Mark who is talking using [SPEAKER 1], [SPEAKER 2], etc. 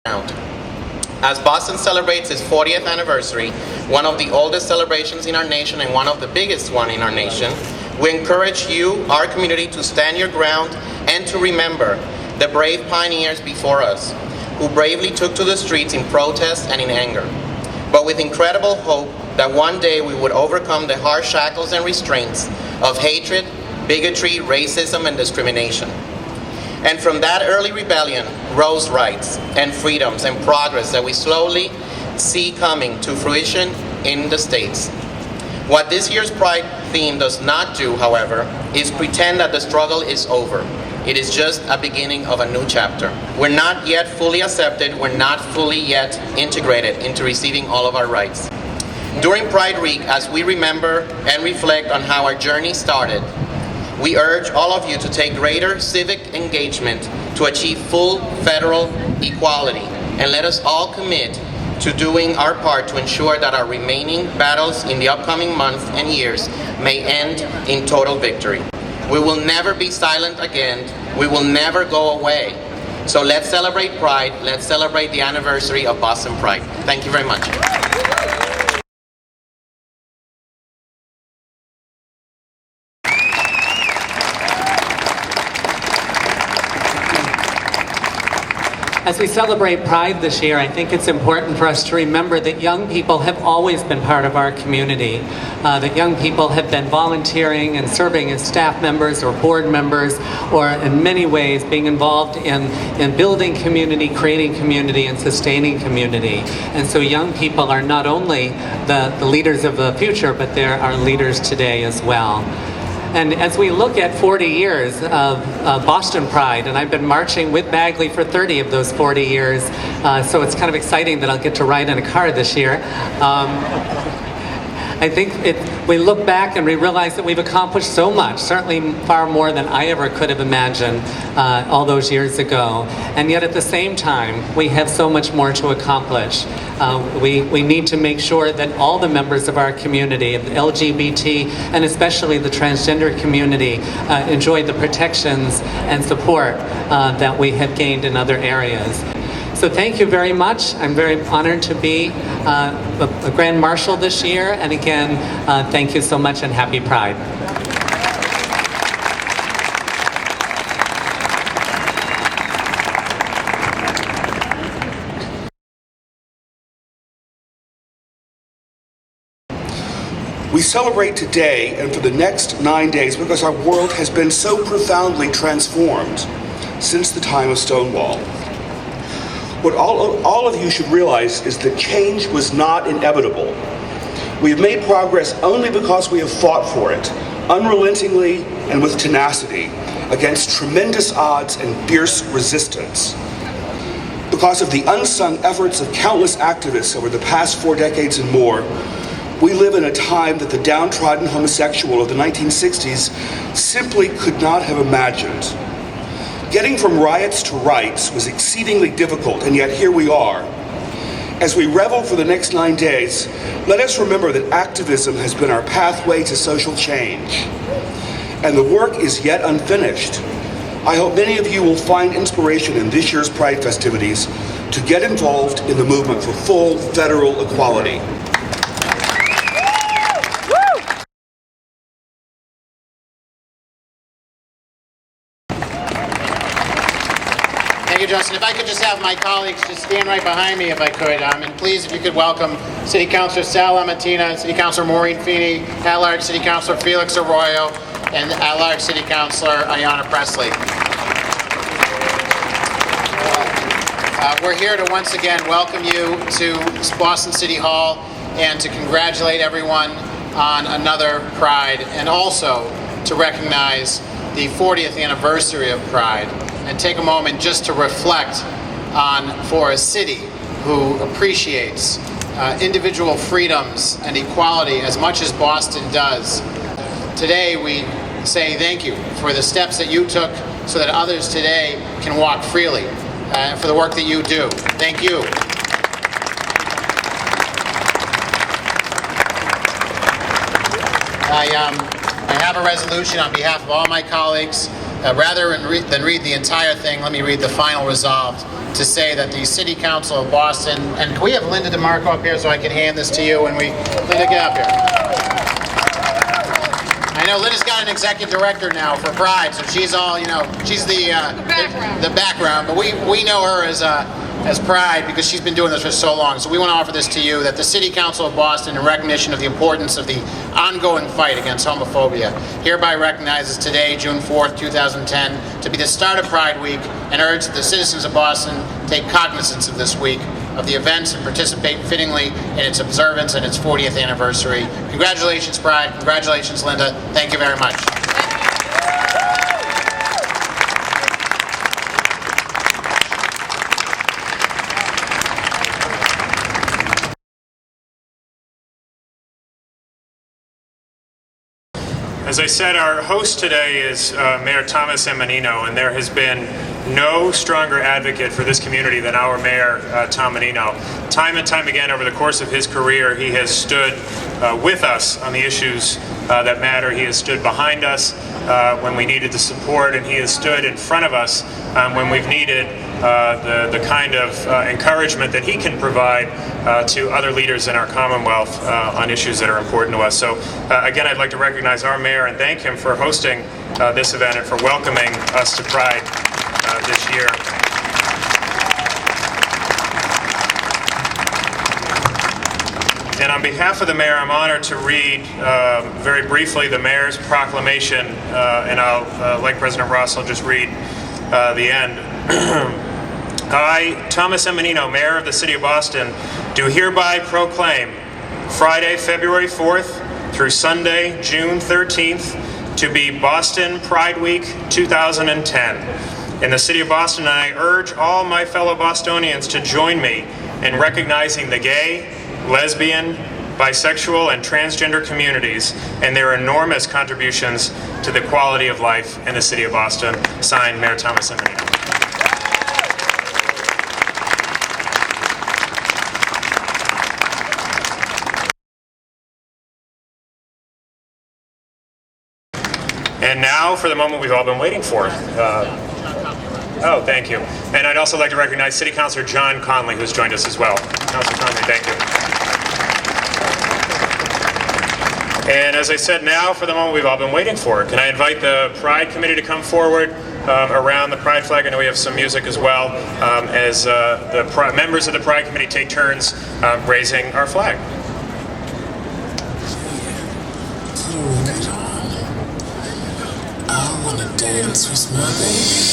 [SPEAKER 1] ground. As Boston celebrates its 40th anniversary, one of the oldest celebrations in our nation and one of the biggest one in our nation, we encourage you, our community, to stand your ground and to remember the brave pioneers before us who bravely took to the streets in protest and in anger, but with incredible hope that one day we would overcome the harsh shackles and restraints of hatred, bigotry, racism, and discrimination. And from that early rebellion rose rights and freedoms and progress that we slowly see coming to fruition in the States. What this year's Pride theme does not do, however, is pretend that the struggle is over. It is just a beginning of a new chapter. We're not yet fully accepted, we're not fully yet integrated into receiving all of our rights. During Pride Week, as we remember and reflect on how our journey started, we urge all of you to take greater civic engagement to achieve full federal equality, and let us all commit to doing our part to ensure that our remaining battles in the upcoming months and years may end in total victory. We will never be silent again. We will never go away. So let's celebrate Pride. Let's celebrate the anniversary of Boston Pride. Thank you very much.
[SPEAKER 2] As we celebrate Pride this year, I think it's important for us to remember that young people have always been part of our community, that young people have been volunteering and serving as staff members or board members, or in many ways being involved in building community, creating community, and sustaining community. And so young people are not only the leaders of the future, but they're our leaders today as well. And as we look at 40 years of Boston Pride, and I've been marching with Bagley for 30 of those 40 years, so it's kind of exciting that I'll get to ride in a car this year. I think we look back and we realize that we've accomplished so much, certainly far more than I ever could have imagined all those years ago. And yet at the same time, we have so much more to accomplish. We need to make sure that all the members of our community, of the LGBT and especially the transgender community, enjoy the protections and support that we have gained in other areas. So thank you very much. I'm very honored to be a Grand Marshal this year. And again, thank you so much and happy Pride.
[SPEAKER 3] We celebrate today and for the next 9 days because our world has been so profoundly transformed since the time of Stonewall. What all of you should realize is that change was not inevitable. We have made progress only because we have fought for it, unrelentingly and with tenacity, against tremendous odds and fierce resistance. Because of the unsung efforts of countless activists over the past 4 decades and more, we live in a time that the downtrodden homosexual of the 1960s simply could not have imagined. Getting from riots to rights was exceedingly difficult, and yet here we are. As we revel for the next 9 days, let us remember that activism has been our pathway to social change, and the work is yet unfinished. I hope many of you will find inspiration in this year's Pride festivities to get involved in the movement for full federal equality.
[SPEAKER 1] Thank you, Justin. If I could just have my colleagues just stand right behind me if I could. And please, if you could welcome City Councilor Sal Amatina, City Councilor Maureen Feeney, at-large City Councilor Felix Arroyo, and at-large City Councilor Ayanna Presley. We're here to once again welcome you to Boston City Hall and to congratulate everyone on another Pride, and also to recognize the 40th anniversary of Pride, and take a moment just to reflect on, for a city who appreciates individual freedoms and equality as much as Boston does. Today we say thank you for the steps that you took so that others today can walk freely, for the work that you do. Thank you. I have a resolution on behalf of all my colleagues
[SPEAKER 4] rather than read the entire thing, let me read the final resolve to say that the City Council of Boston, and can we have Linda DeMarco up here so I can hand this to you when Linda, get up here. I know Linda's got an executive director now for Pride, so she's all, she's the background, but we know her as Pride because she's been doing this for so long. So we want to offer this to you, that the City Council of Boston, in recognition of the importance of the ongoing fight against homophobia, hereby recognizes today, June 4th, 2010, to be the start of Pride Week, and urge that the citizens of Boston take cognizance of this week, of the events, and participate fittingly in its observance and its 40th anniversary. Congratulations, Pride. Congratulations, Linda. Thank you very much.
[SPEAKER 5] As I said, our host today is Mayor Thomas M. Menino, and there has been no stronger advocate for this community than our mayor, Tom Menino. Time and time again over the course of his career, he has stood with us on the issues that matter. He has stood behind us when we needed the support, and he has stood in front of us when we've needed the kind of encouragement that he can provide to other leaders in our Commonwealth on issues that are important to us. So again, I'd like to recognize our mayor and thank him for hosting this event and for welcoming us to Pride this year. And on behalf of the mayor, I'm honored to read very briefly the mayor's proclamation, and I'll, like President Ross, I'll just read the end. I, Thomas M. Menino, Mayor of the City of Boston, do hereby proclaim Friday, February 4th through Sunday, June 13th, to be Boston Pride Week 2010. In the City of Boston, I urge all my fellow Bostonians to join me in recognizing the gay, lesbian, bisexual, and transgender communities and their enormous contributions to the quality of life in the City of Boston. Signed, Mayor Thomas M. Menino. And now for the moment we've all been waiting for. Oh, thank you. And I'd also like to recognize City Councilor John Conley, who's joined us as well. Councilor Conley, thank you. And as I said, now for the moment we've all been waiting for. Can I invite the Pride Committee to come forward around the Pride flag? I know we have some music as well, as the members of the Pride Committee take turns raising our flag.
[SPEAKER 6] I wanna dance with my baby.